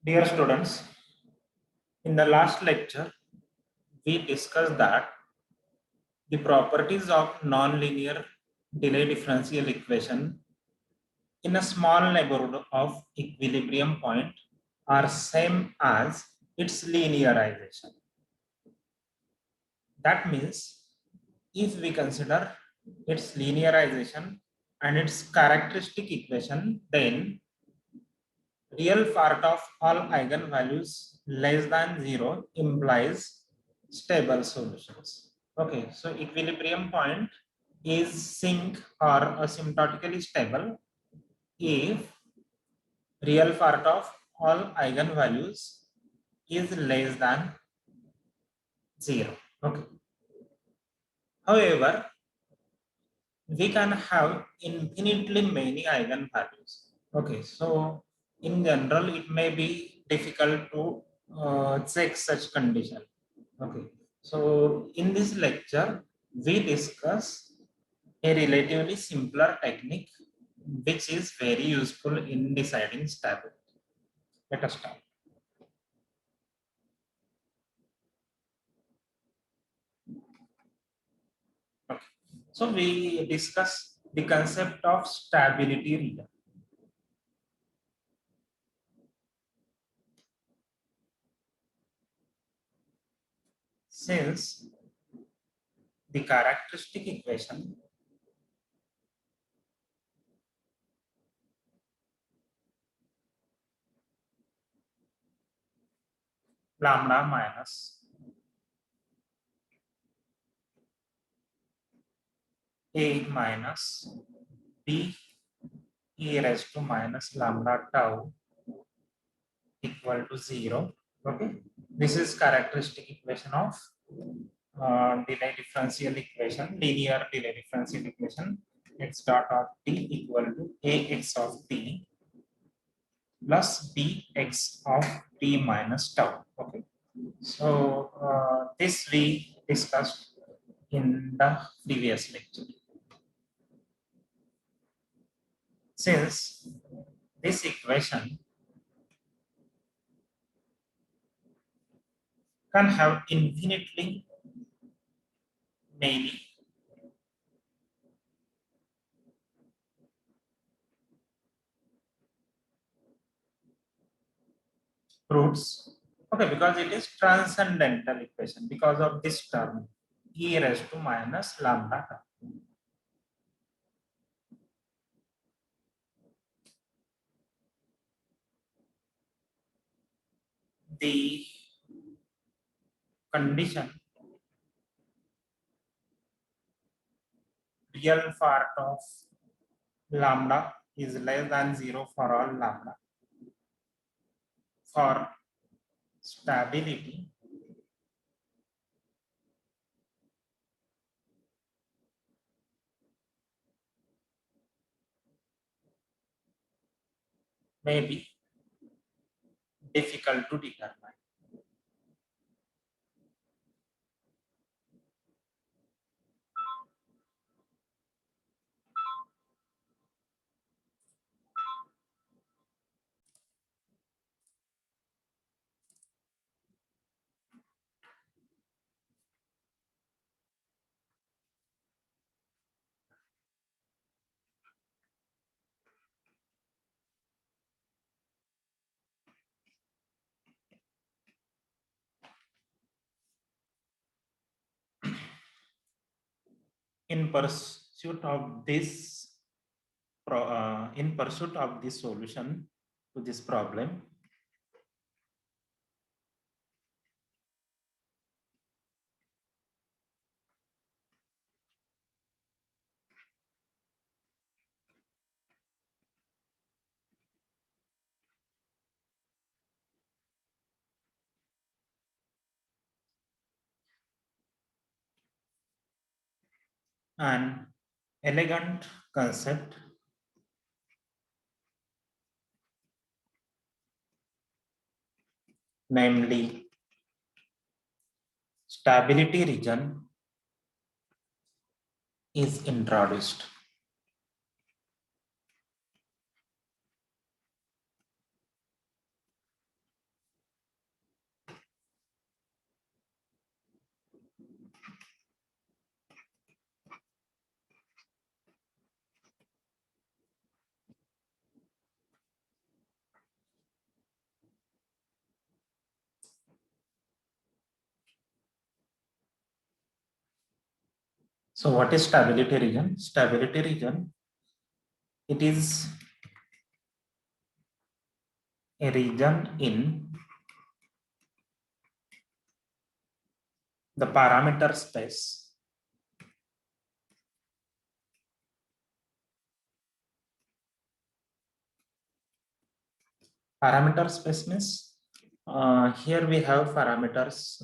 Dear students, in the last lecture, we discussed that the properties of nonlinear delay differential equation in a small neighborhood of equilibrium point are same as its linearization. That means if we consider its linearization and its characteristic equation, then real part of all eigenvalues less than 0 implies stable solutions. Okay, so equilibrium point is sync or asymptotically stable if real part of all eigenvalues is less than 0. Okay. However, we can have infinitely many eigenvalues. Okay, so in general, it may be difficult to check such condition. Okay, so in this lecture, we discuss a relatively simpler technique which is very useful in deciding stability. Let us start. Okay. So we discuss the concept of stability region. Since the characteristic equation lambda minus a minus b e raised to minus lambda tau equal to 0. Okay, this is characteristic equation of delay differential equation, linear delay differential equation. X dot of t equal to ax of t plus bx of t minus tau. Okay, so this we discussed in the previous lecture. Since this equation can have infinitely many roots. Okay, because it is transcendental equation because of this term e raised to minus lambda. The condition real part of lambda is less than 0 for all lambda. For stability, may be difficult to determine. In pursuit of this in pursuit of this solution to this problem, an elegant concept namely stability region is introduced. So what is stability region? Stability region, it is a region in the parameter space parameter space means here we have parameters,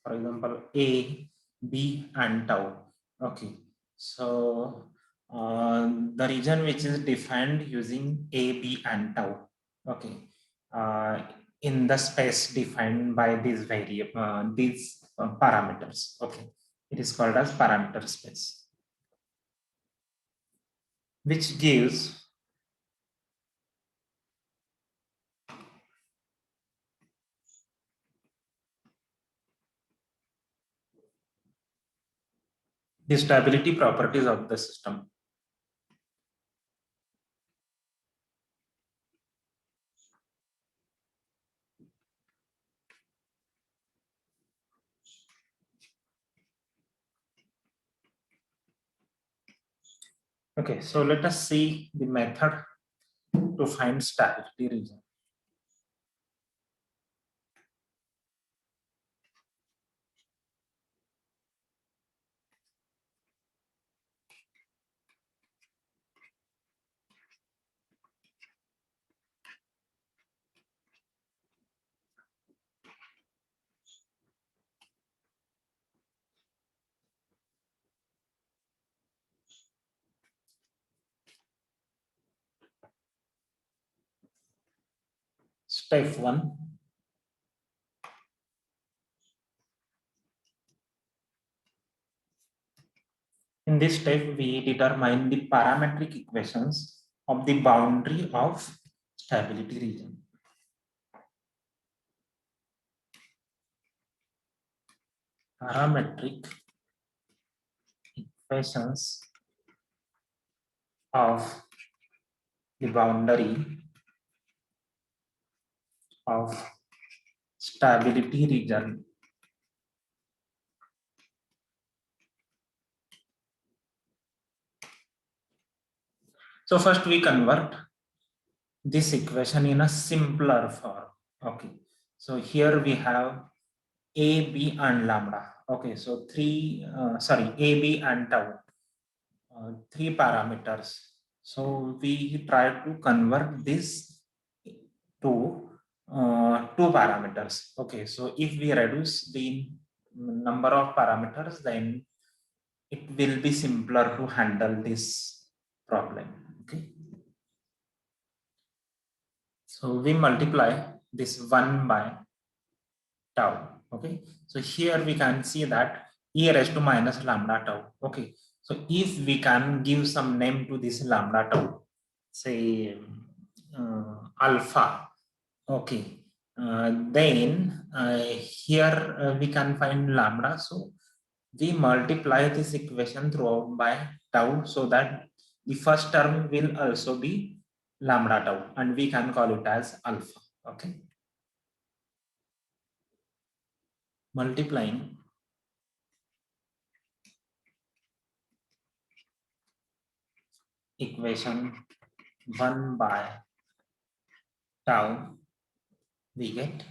for example a, b and tau. Okay, so the region which is defined using a, b and tau. Okay, uh, in the space defined by these variable these parameters. Okay, it is called as parameter space, which gives the stability properties of the system. Okay, so let us see the method to find stability region. Step 1. In this step, we determine the parametric equations of the boundary of stability region. Parametric equations of the boundary of stability region. So first we convert this equation in a simpler form. Okay, so here we have a, b and lambda. Okay, so a, b and tau, three parameters. So we try to convert this to two parameters. Okay, so if we reduce the number of parameters, then it will be simpler to handle this problem. Okay, so we multiply this 1 by tau. Okay, so here we can see that e raised to minus lambda tau. Okay, so if we can give some name to this lambda tau, say alpha. Okay, then here we can find lambda. So we multiply this equation throughout by tau, so that the first term will also be lambda tau, and we can call it as alpha. Okay, multiplying equation 1 by tau, we get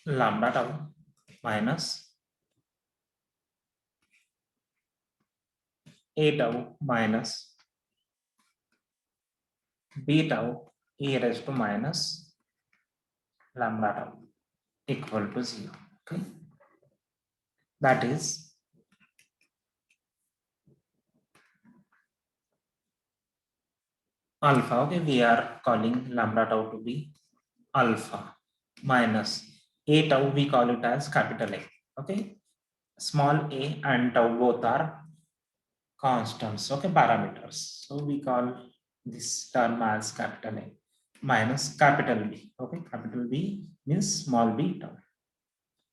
lambda tau minus a tau minus b tau e raised to minus lambda tau equal to 0. Okay, that is alpha. Okay, we are calling lambda tau to be alpha minus a tau, we call it as capital A. Okay, small a and tau both are constants. Okay, parameters. So we call this term as capital A. minus capital B. Okay, capital B means small b tau.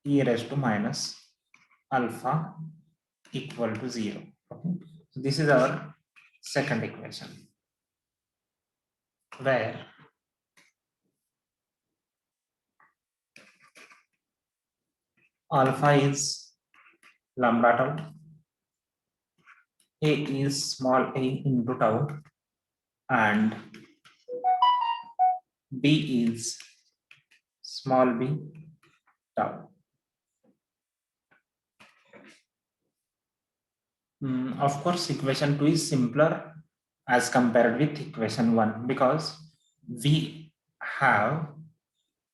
E raised to minus alpha equal to 0. Okay, so this is our second equation where alpha is lambda tau, a is small a into tau, and b is small b tau. Of course, equation 2 is simpler as compared with equation 1 because we have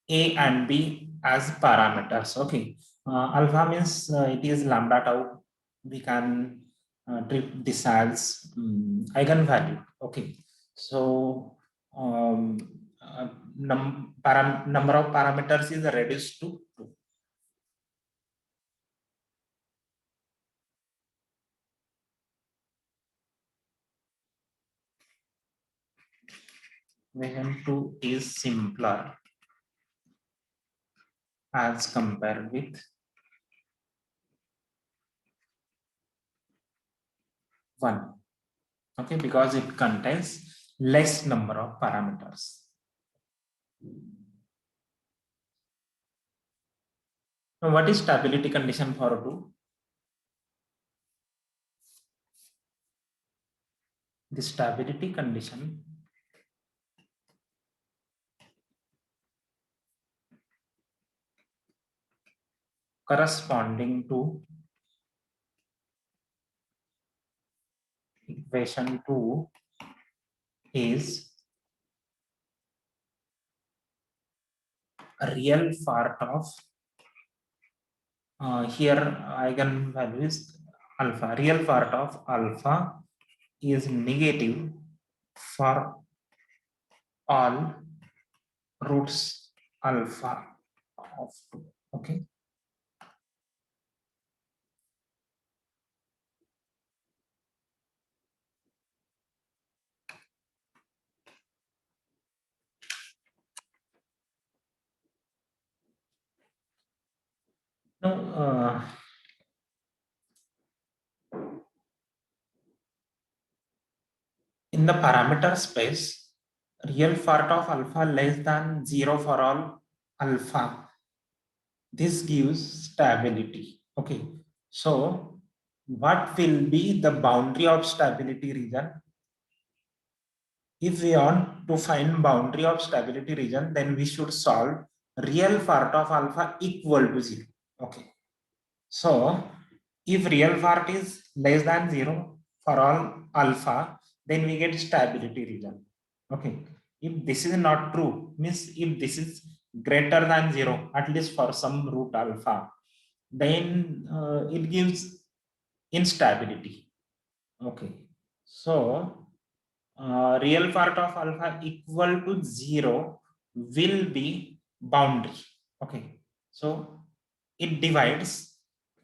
a and b as parameters. Okay, alpha means it is lambda tau. We can treat this as eigenvalue. Okay, so number of parameters is reduced to 2. Equation 2 is simpler as compared with 1. Okay, because it contains less number of parameters. Now, what is stability condition for 2? The stability condition corresponding to equation 2 is a real part of here eigenvalue is alpha. Real part of alpha is negative for all roots alpha of 2. Okay. Now, in the parameter space, real part of alpha less than 0 for all alpha. This gives stability. Okay. So, what will be the boundary of stability region? If we want to find boundary of stability region, then we should solve real part of alpha equal to 0. Okay. So, if real part is less than 0 for all alpha, then we get stability region. Okay. If this is not true, means if this is greater than 0, at least for some root alpha, then it gives instability. Okay. So, real part of alpha equal to 0 will be boundary. Okay. So, it divides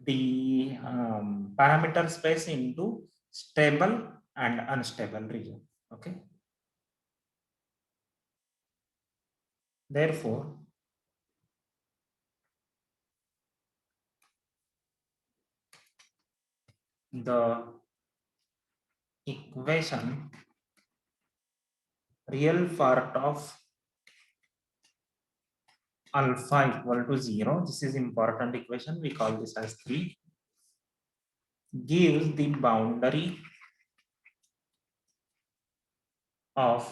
the parameter space into stable and unstable region. Okay. Therefore, the equation real part of alpha equal to 0, this is important equation, we call this as 3, gives the boundary of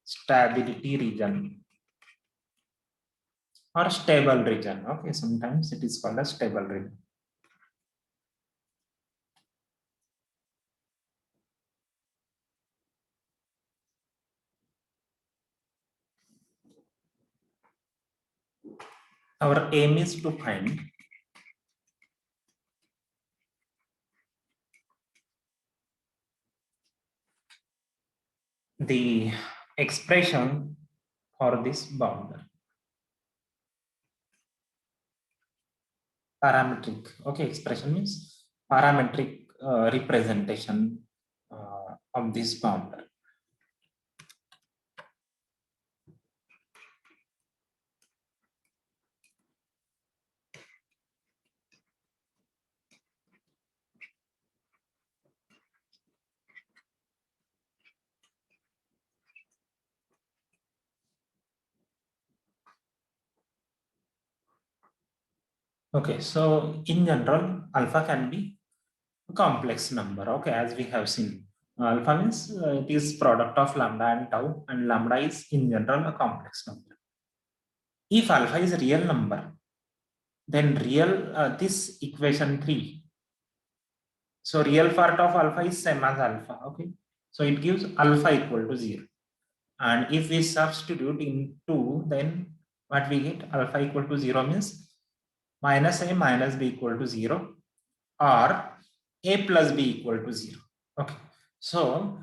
stability region or stable region. Okay, sometimes it is called a stable region. Our aim is to find the expression for this boundary. Parametric. Okay, expression means parametric representation of this boundary. Okay, so in general, alpha can be a complex number. Okay, as we have seen, alpha means it is product of lambda and tau, and lambda is in general a complex number. If alpha is a real number, then real this equation 3. So real part of alpha is same as alpha. Okay, so it gives alpha equal to 0. And if we substitute in 2, then what we get? Alpha equal to 0 means minus a minus b equal to 0, or a plus b equal to 0. Okay, so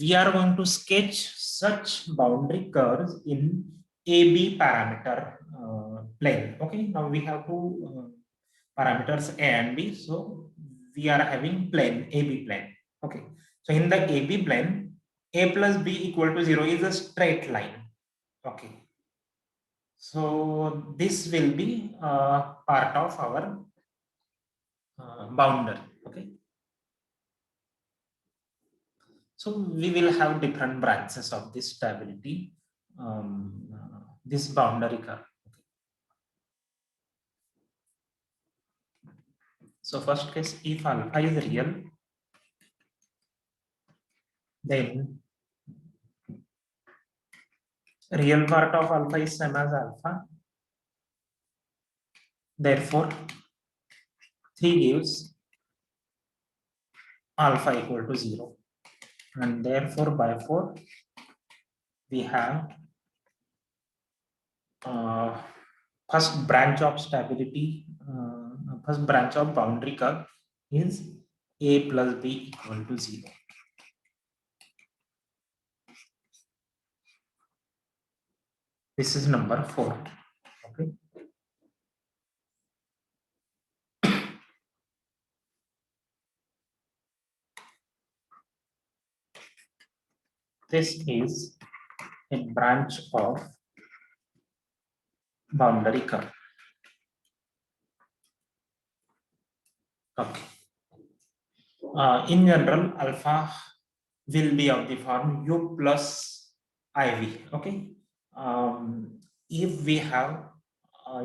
we are going to sketch such boundary curves in AB parameter plane. Okay, now we have two parameters a and b, so we are having plane AB plane. Okay, so in the AB plane, a plus b equal to 0 is a straight line. Okay, so this will be part of our boundary. Okay, so we will have different branches of this stability, this boundary curve. Okay. So first case, if alpha is real, then real part of alpha is same as alpha. Therefore, 3 gives alpha equal to 0. And therefore, by 4, we have first branch of stability, first branch of boundary curve is a plus b equal to 0. This is number 4. Okay. This is a branch of boundary curve. Okay. In general, alpha will be of the form u plus iv. Okay. If we have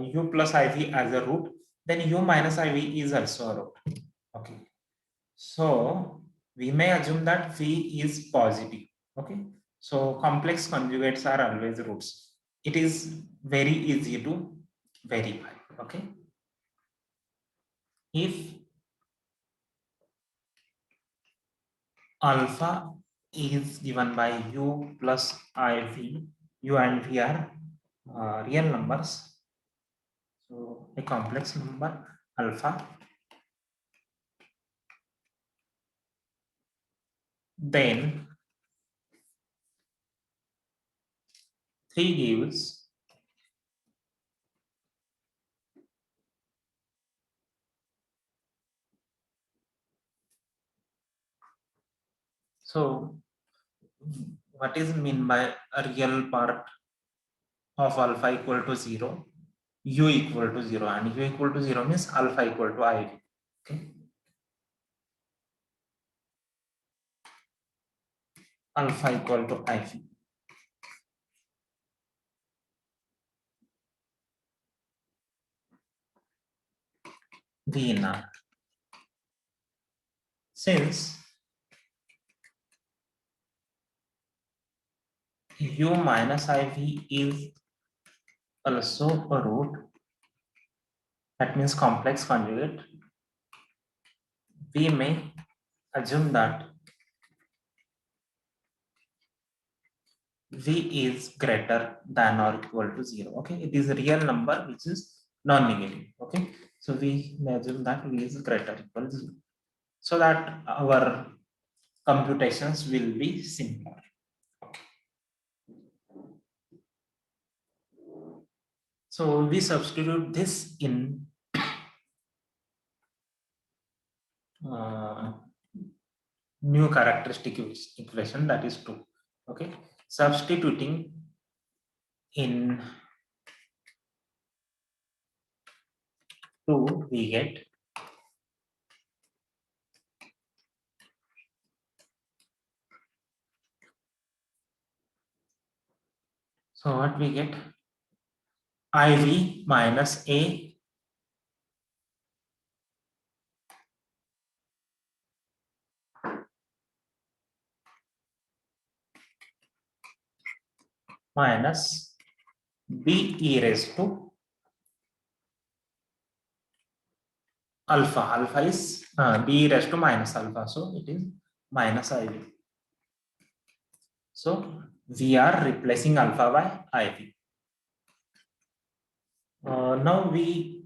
u plus iv as a root, then u minus iv is also a root. Okay. So we may assume that v is positive. Okay. So complex conjugates are always roots. It is very easy to verify. Okay. If alpha is given by u plus iv, u and v are real numbers. So a complex number alpha, then 3 gives so what is mean by a real part of alpha equal to 0? U equal to 0, and u equal to 0 means alpha equal to iv. Okay. Alpha equal to iv. V in R. Since u minus iv is also a root, that means complex conjugate, we may assume that v is greater than or equal to 0. Okay, it is a real number which is non-negative. Okay, so we may assume that v is greater or equal to 0, so that our computations will be simpler. Okay. So we substitute this in new characteristic equation, that is 2. Okay, substituting in 2, we get so what we get, IV minus A minus B e raised to alpha. Alpha is B e raised to minus alpha, so it is minus IV. So we are replacing alpha by IV. Now we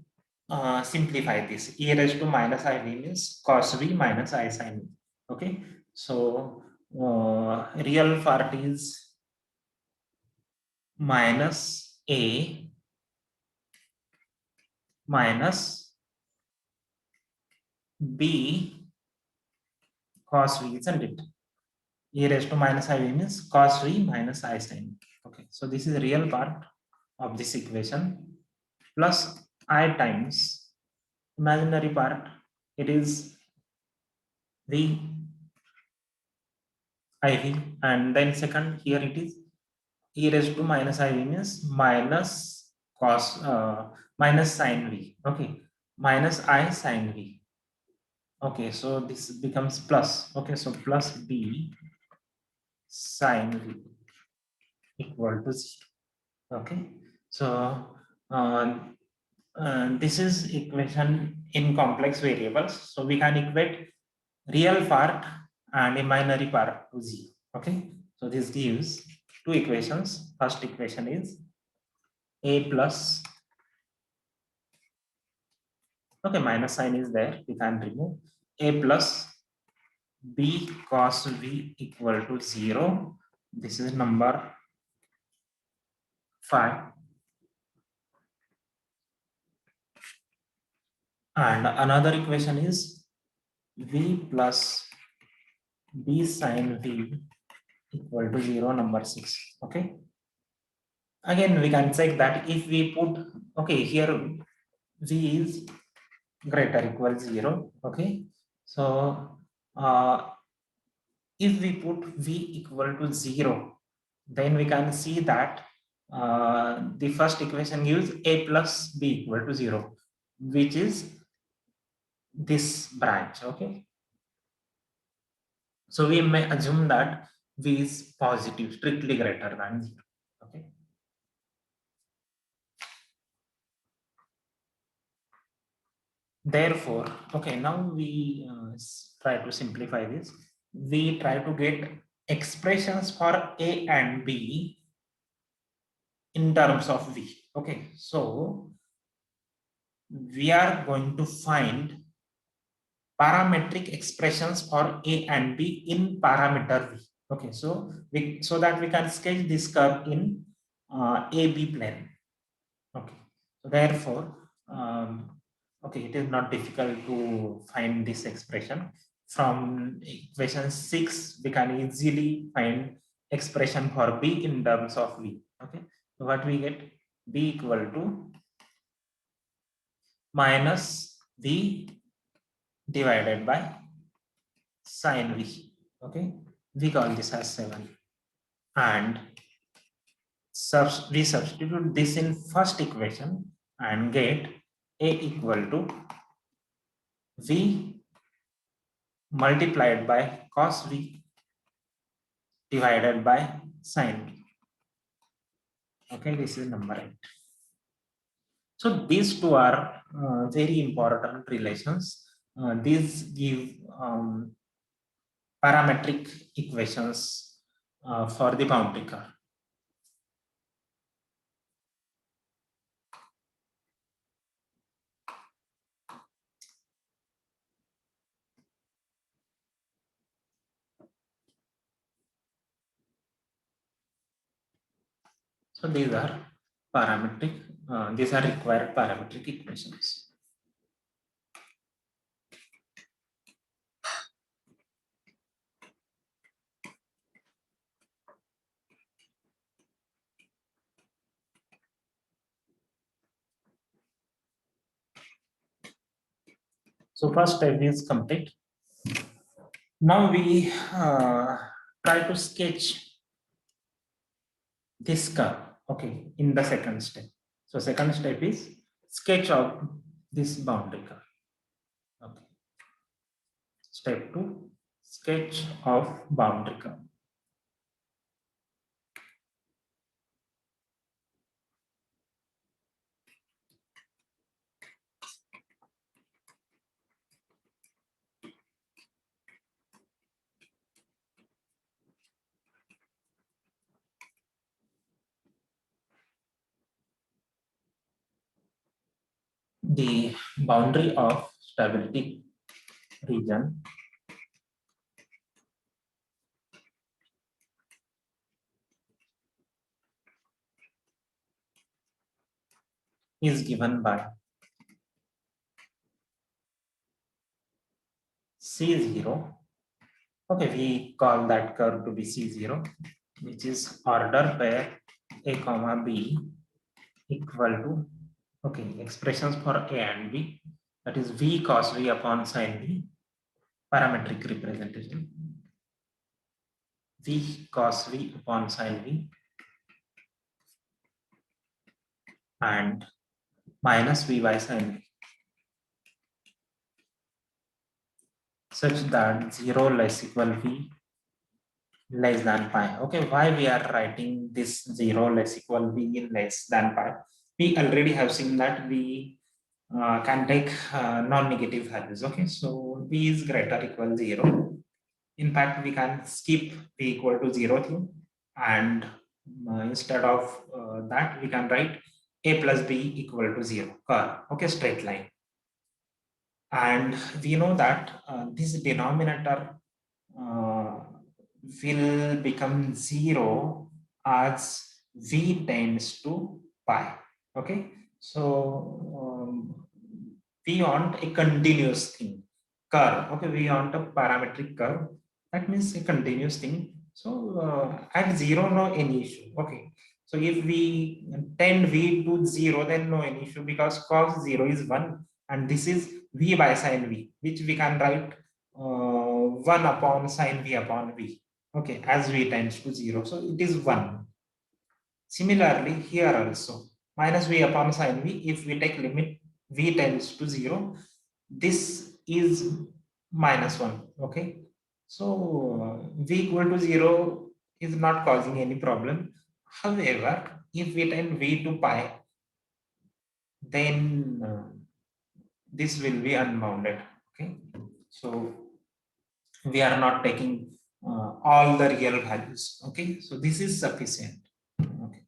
simplify this. E raised to minus IV means cos V minus I sin V. Okay, so real part is minus A minus B cos V, isn't it? E raised to minus IV means cos V minus I sin V. Okay, so this is the real part of this equation plus I times imaginary part, it is V IV, and then second here it is e raised to minus IV means minus cos minus sin V. Okay, minus I sin V. Okay, so this becomes plus. Okay, so plus B sin V equal to 0. Okay, so this is equation in complex variables, so we can equate real part and imaginary part to 0. Okay, so this gives two equations. First equation is A plus, okay, minus sign is there, we can remove. A plus B cos V equal to 0. This is number 5. And another equation is V plus B sin V equal to 0, number 6. Okay. Again, we can check that if we put, okay, here V is greater equal 0. Okay. So if we put V equal to 0, then we can see that the first equation gives A plus B equal to 0, which is this branch. Okay, so we may assume that V is positive, strictly greater than 0. Okay, therefore, okay, now we try to simplify this. We try to get expressions for A and B in terms of V. Okay, so we are going to find parametric expressions for A and B in parameter V. Okay, so that we can sketch this curve in AB plane. Okay, so therefore, okay, it is not difficult to find this expression. From equation 6, we can easily find expression for B in terms of V. Okay, so what we get, B equal to minus V divided by sin V. Okay, we call this as 7, and we substitute this in first equation and get A equal to V multiplied by cos V divided by sin V. Okay, this is number 8. So these two are very important relations. These give parametric equations for the boundary curve. So these are parametric, these are required parametric equations. So first step is complete. Now we try to sketch this curve, okay, in the second step. So second step is sketch of this boundary curve. Okay. Step 2, sketch of boundary curve. The boundary of stability region is given by C0. Okay, we call that curve to be C0, which is order pair A comma B equal to, okay, expressions for A and B, that is V cos V upon sin V, parametric representation, V cos V upon sin V, and minus V by sin V, such that 0 less equal V less than pi. Okay, why we are writing this 0 less equal V less than pi? We already have seen that we can take non-negative values. Okay, so V is greater equal 0. In fact, we can skip V equal to 0 here, and instead of that, we can write A plus B equal to 0 curve. Okay, straight line. And we know that this denominator will become 0 as V tends to pi. Okay, so we want a continuous thing, curve. Okay, we want a parametric curve. That means a continuous thing. So at 0, no any issue. Okay, so if we tend V to 0, then no any issue, because cos 0 is 1, and this is V by sin V, which we can write 1 upon sin V upon V. Okay, as V tends to 0, so it is 1. Similarly, here also, minus V upon sin V, if we take limit V tends to 0, this is minus 1. Okay, so V equal to 0 is not causing any problem. However, if we tend V to pi, then this will be unbounded. Okay, so we are not taking all the real values. Okay, so this is sufficient. Okay.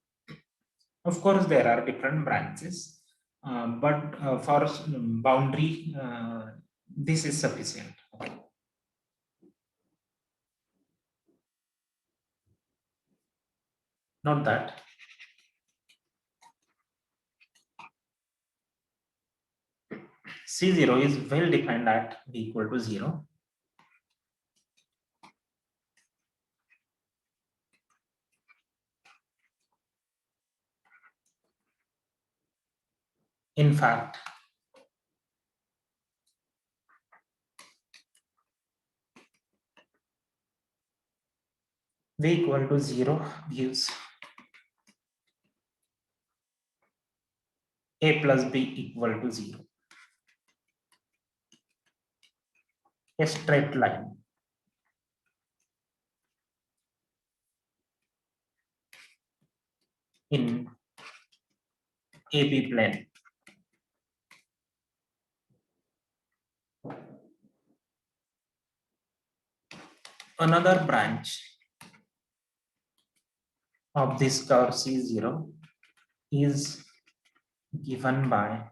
Of course, there are different branches, but for boundary, this is sufficient. Okay. Note that C0 is well defined at V equal to 0. In fact, V equal to 0 gives A plus B equal to 0. A straight line. In AB plane. Another branch of this curve C0 is given by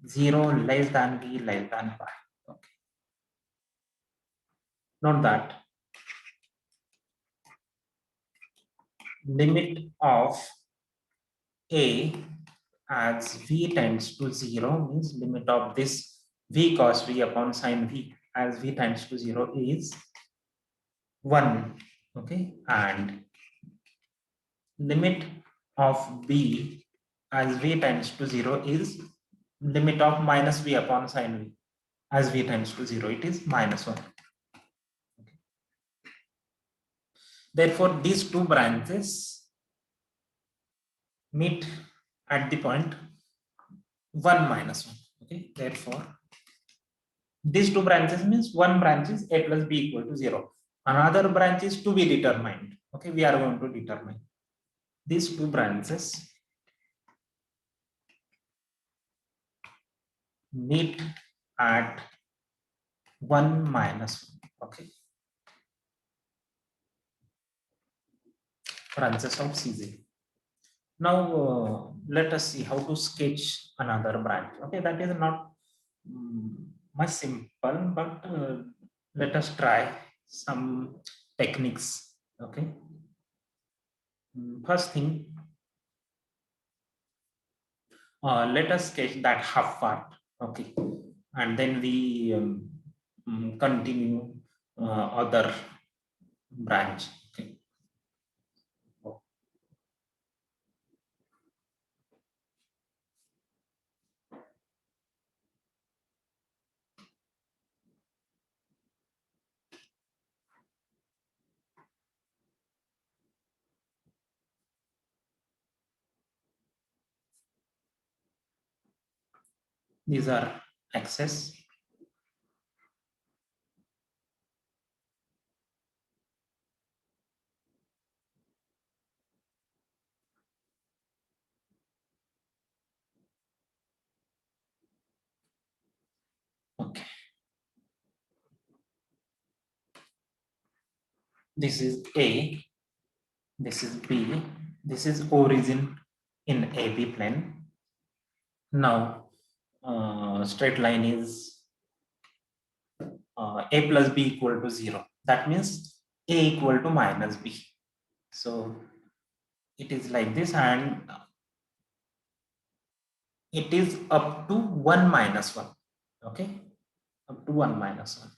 0 less than V less than pi. Okay. Note that limit of A as V tends to 0 means limit of this V cos V upon sin V as V tends to 0 is 1. Okay, and limit of B as V tends to 0 is limit of minus V upon sin V. as v tends to 0, it is -1. Okay. Therefore, these two branches meet at the point 1 minus 1. Okay. Therefore, these two branches means one branch is a plus b equal to 0. Another branch is to be determined. Okay. We are going to determine these two branches meet at 1 minus 1. Okay. Branches of CJ. Now let us see how to sketch another branch. Okay, that is not much simple, but let us try some techniques. Okay. First thing, let us sketch that half part. Okay, and then we continue other branch. Okay. These are axes. Okay. This is A, this is B, this is origin in AB plane. Now, straight line is A plus B equal to 0. That means A equal to minus B. So, it is like this, and it is up to 1 minus 1. Okay, up to 1 minus 1.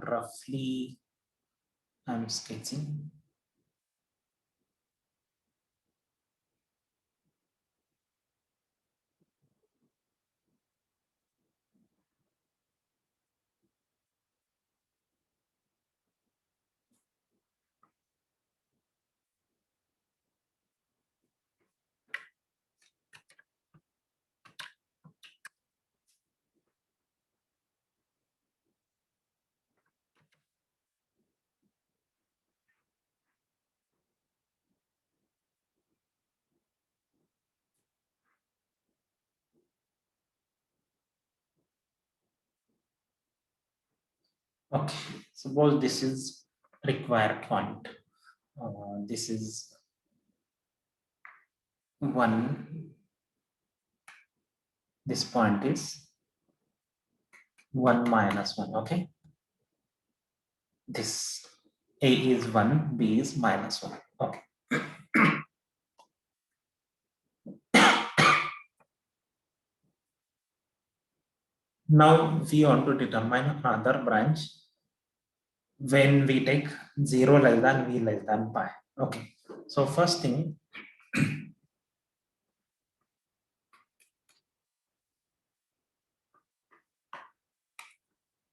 Roughly, I'm sketching. Okay, suppose this is required point. This is 1. This point is 1 minus 1. Okay, this A is 1, B is minus 1. Okay. Now we want to determine another branch when we take 0 less than v less than pi. Okay. So first thing,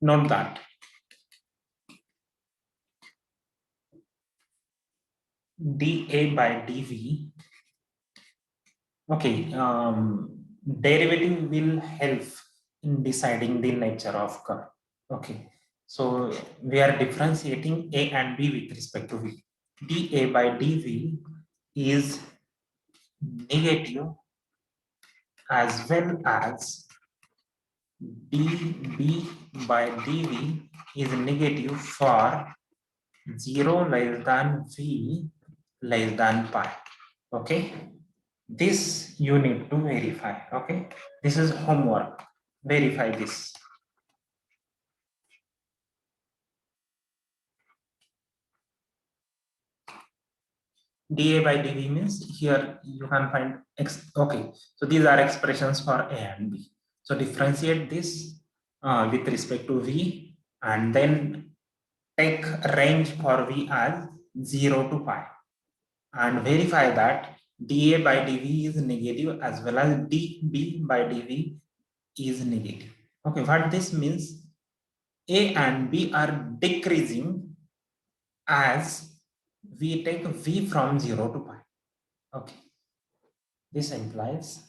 note that dA by dV, okay, derivative will help in deciding the nature of curve. Okay, so we are differentiating A and B with respect to V. dA by dV is negative as well as dB by dV is negative for 0 less than V less than pi. Okay, this you need to verify. Okay, this is homework. Verify this. dA by dV means here you can find x. Okay, so these are expressions for A and B. So differentiate this with respect to V, and then take range for V as 0 to pi, and verify that dA by dV is negative as well as dB by dV is negative. Okay, what this means, A and B are decreasing as we take V from 0 to pi. Okay, this implies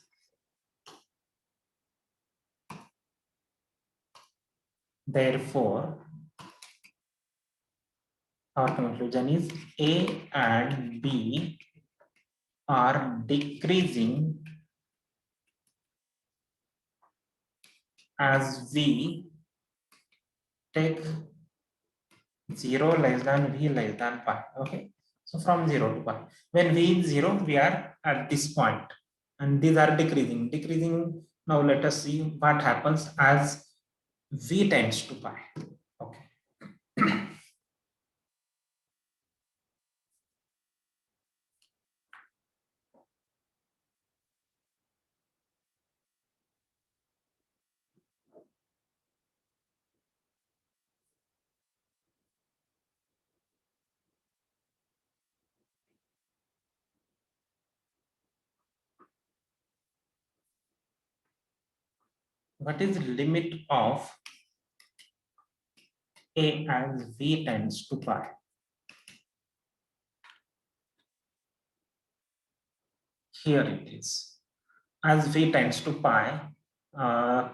therefore our conclusion is A and B are decreasing as we take 0 less than V less than pi. Okay, so from 0 to pi. When V is 0, we are at this point, and these are decreasing. Now let us see what happens as V tends to pi. Okay. What is the limit of A as V tends to pi? Here it is. As V tends to pi,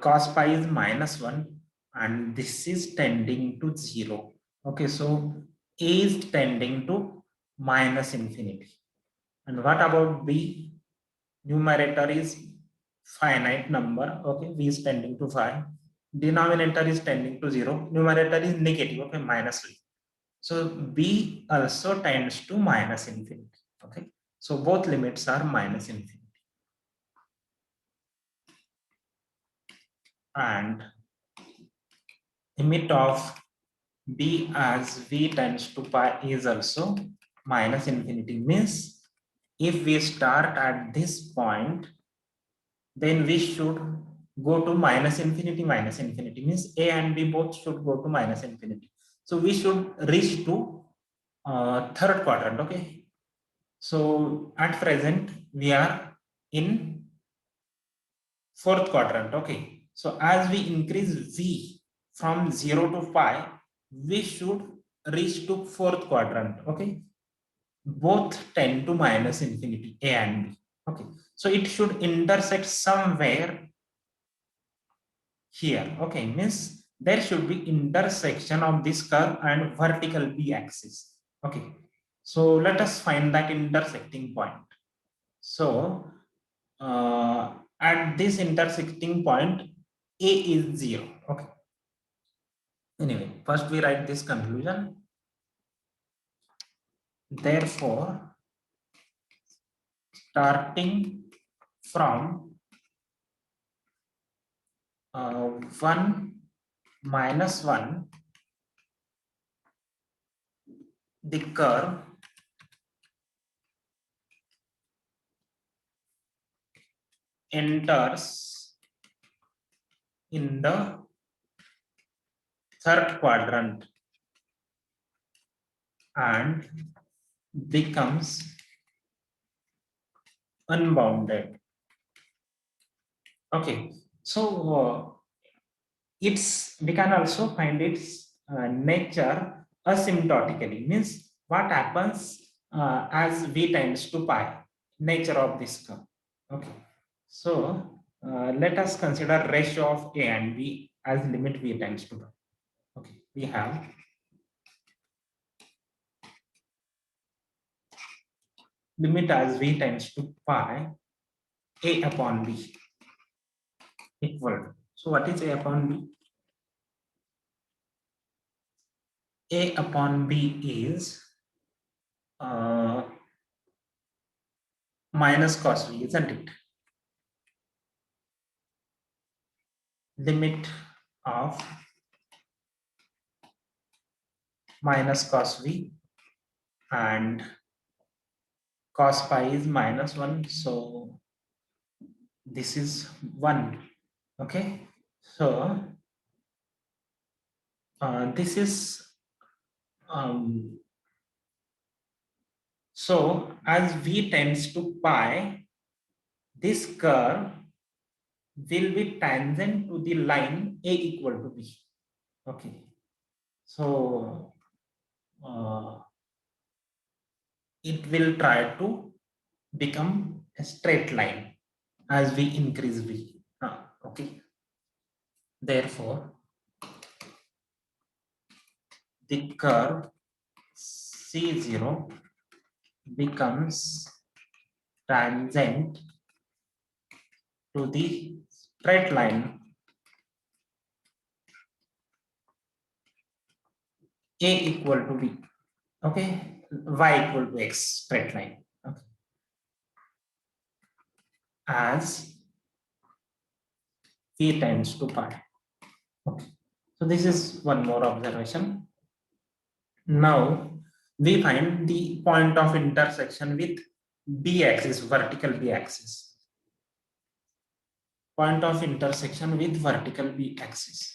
cos pi is -1 and this is tending to 0. Okay, so A is tending to minus infinity. And what about B? Numerator is finite number. Okay, V is tending to 5. Denominator is tending to 0. Numerator is negative. Okay, minus V. So B also tends to minus infinity. Okay, so both limits are minus infinity. And limit of B as V tends to pi is also minus infinity. Means if we start at this point, then we should go to minus infinity. Minus infinity means A and B both should go to minus infinity. So we should reach to third quadrant. Okay, so at present we are in fourth quadrant. Okay, so as we increase V from 0 to pi, we should reach to fourth quadrant. Okay, both tend to minus infinity, A and B. Okay, so it should intersect somewhere here. Okay, means there should be intersection of this curve and vertical B axis. Okay, so let us find that intersecting point. So at this intersecting point, A is 0. Okay, anyway, first we write this conclusion. Therefore, starting from 1 minus 1, the curve enters in the third quadrant and becomes unbounded. Okay, so we can also find its nature asymptotically. Means what happens as V tends to pi, nature of this curve. Okay, so let us consider ratio of A and B as limit V tends to pi. Okay, we have limit as V tends to pi A upon B equal. So what is A upon B? A upon B is minus cos V, isn't it? Limit of minus cos V and cos pi is -1. So this is 1. Okay. So this is So as v tends to pi, this curve will be tangent to the line a equal to b. Okay, so it will try to become a straight line as we increase v. Okay, therefore the curve c0 becomes tangent to the straight line a equal to b. Okay, y equal to x, straight line. Okay, as v tends to pi. Okay, so this is one more observation. Now we find the point of intersection with b axis, vertical b axis. Point of intersection with vertical b axis.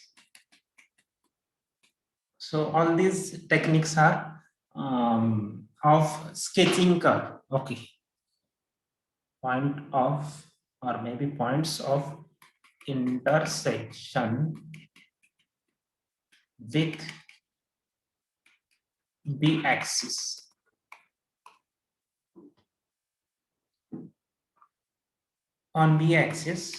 So all these techniques are of sketching curve. Okay, point of, or maybe points of intersection with b axis. On b axis,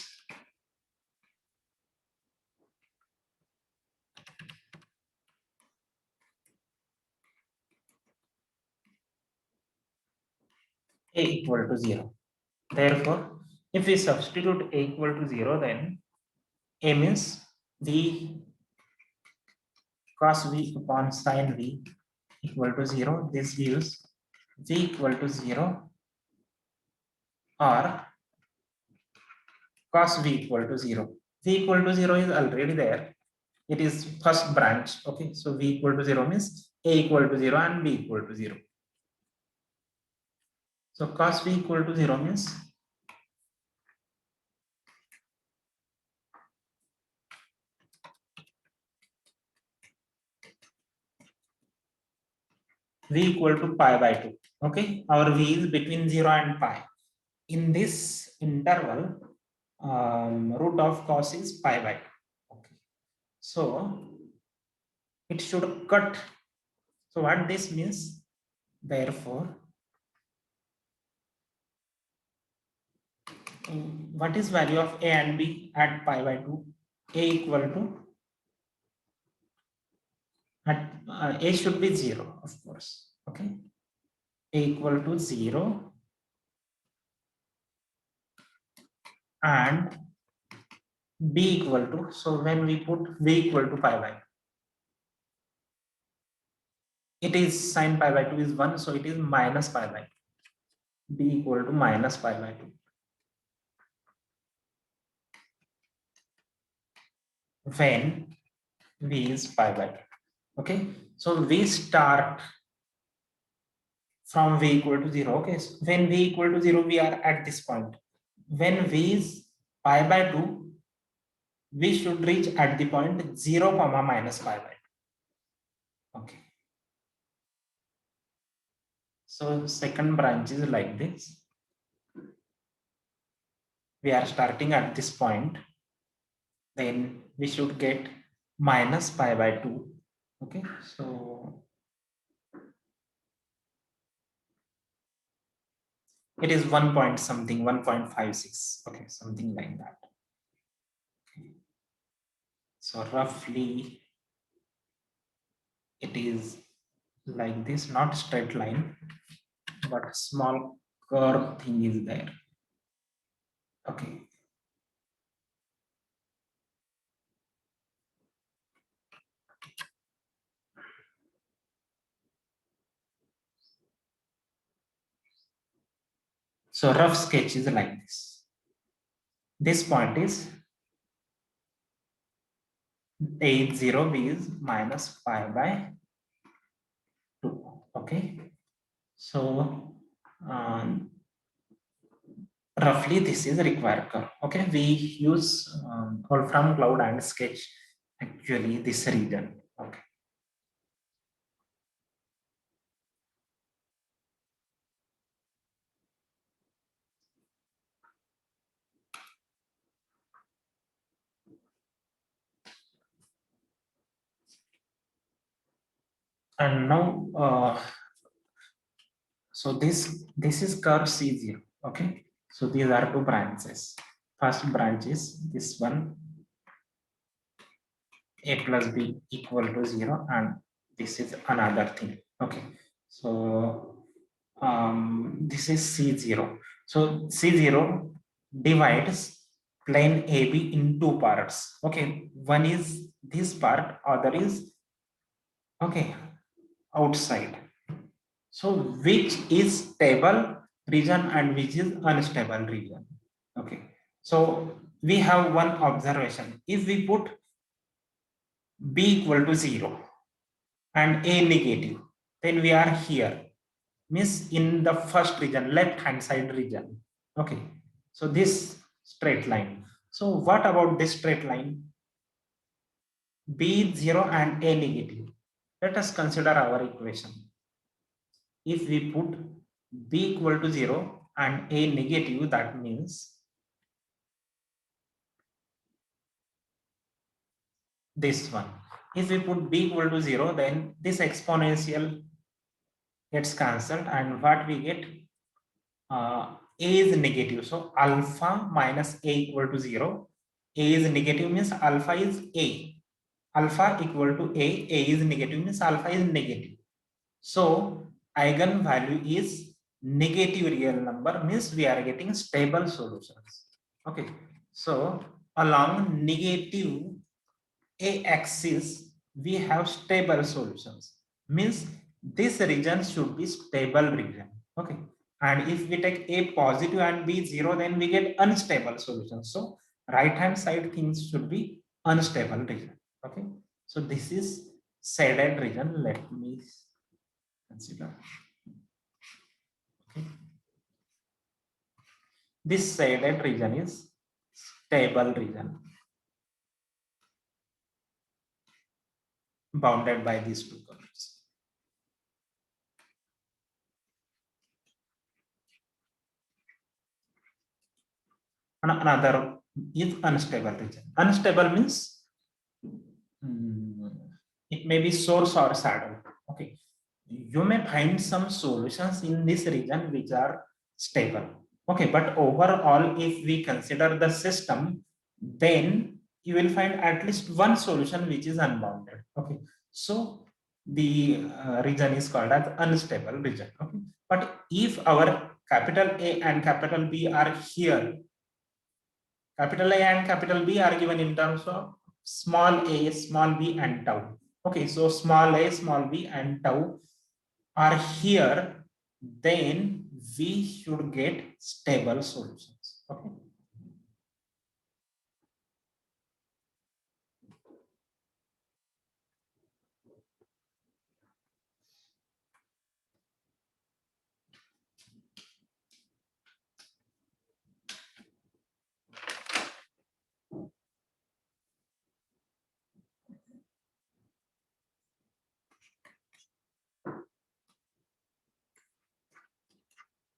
a equal to 0. Therefore, if we substitute a equal to 0, then a means v cos v upon sin v equal to 0. This gives v equal to 0, or cos v equal to 0. V equal to 0 is already there. It is first branch. Okay, so v equal to 0 means a equal to 0 and b equal to 0. So cos v equal to 0 means v equal to pi by 2. Okay, our v is between 0 and pi. In this interval, root of cos is pi by 2. Okay, so it should cut. So what this means, therefore, what is value of a and b at pi by 2? A equal to, at a should be 0, of course. Okay, a equal to 0 and b equal to, so when we put v equal to pi by 2, it is sin pi by 2 is 1, so it is minus pi by 2. B equal to minus pi by 2 when v is pi by 2. Okay, so we start from v equal to 0. Okay, so when v equal to 0, we are at this point. When v is pi by 2, we should reach at the point 0 comma minus pi by 2. Okay, so second branch is like this. We are starting at this point, then we should get minus pi by 2. Okay, so it is 1 point something, 1.56. Okay, something like that. Okay. So roughly it is like this, not straight line, but small curve thing is there. Okay, so rough sketch is like this. This point is 80, b is minus pi by 2. Okay, so roughly this is required curve. Okay, we use Wolfram cloud and sketch actually this region. Okay, And now, so this is curve C0. Okay, so these are two branches. First branch is this one, a plus b equal to 0, and this is another thing. Okay, so this is C0. So C0 divides plane AB in two parts. Okay, one is this part, other is okay outside. So which is stable region and which is unstable region? Okay, so we have one observation. If we put b equal to 0 and a negative, then we are here, means in the first region, left hand side region. Okay, so this straight line. So what about this straight line? B 0 and a negative. Let us consider our equation. If we put b equal to 0 and a negative, that means this one. If we put b equal to 0, then this exponential gets cancelled, and what we get, a is negative. So alpha minus a equal to 0. A is negative means alpha is a. Alpha equal to a is negative means alpha is negative. So eigenvalue is negative real number, means we are getting stable solutions. Okay, so along negative a axis we have stable solutions, means this region should be stable region. Okay, and if we take a positive and b 0, then we get unstable solutions. So right hand side things should be unstable region. Okay, so this is shaded region. Let me consider. Okay, this shaded region is stable region bounded by these two colors. And another is unstable region. Unstable means it may be source or shadow. Okay, you may find some solutions in this region which are stable. Okay, but overall, if we consider the system, then you will find at least one solution which is unbounded. Okay, so the region is called as unstable region. Okay, but if our capital A and capital B are here, capital A and capital B are given in terms of small a, small b, and tau. Okay, so small a, small b, and tau are here, then we should get stable solutions. Okay.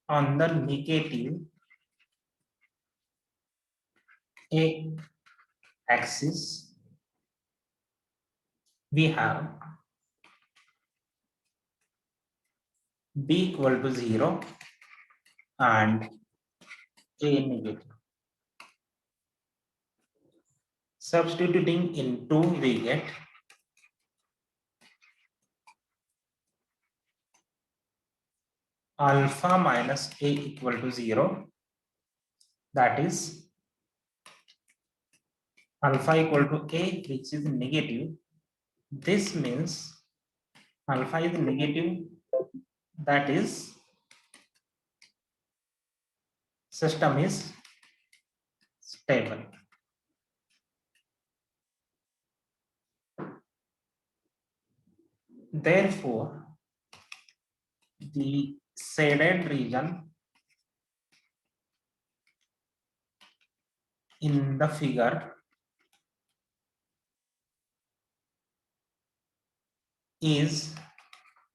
On the negative a axis, we have b equal to 0 and a negative. Substituting in 2, we get alpha minus a equal to 0. That is alpha equal to a, which is negative. This means alpha is negative, that is system is stable. Therefore, the shaded region in the figure is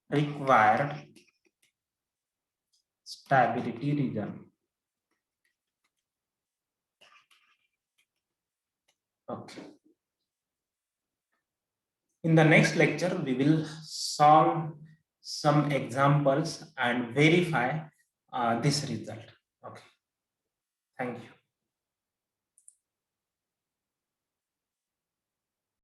required stability region. Okay. In the next lecture, we will solve some examples and verify this result. Okay. Thank you.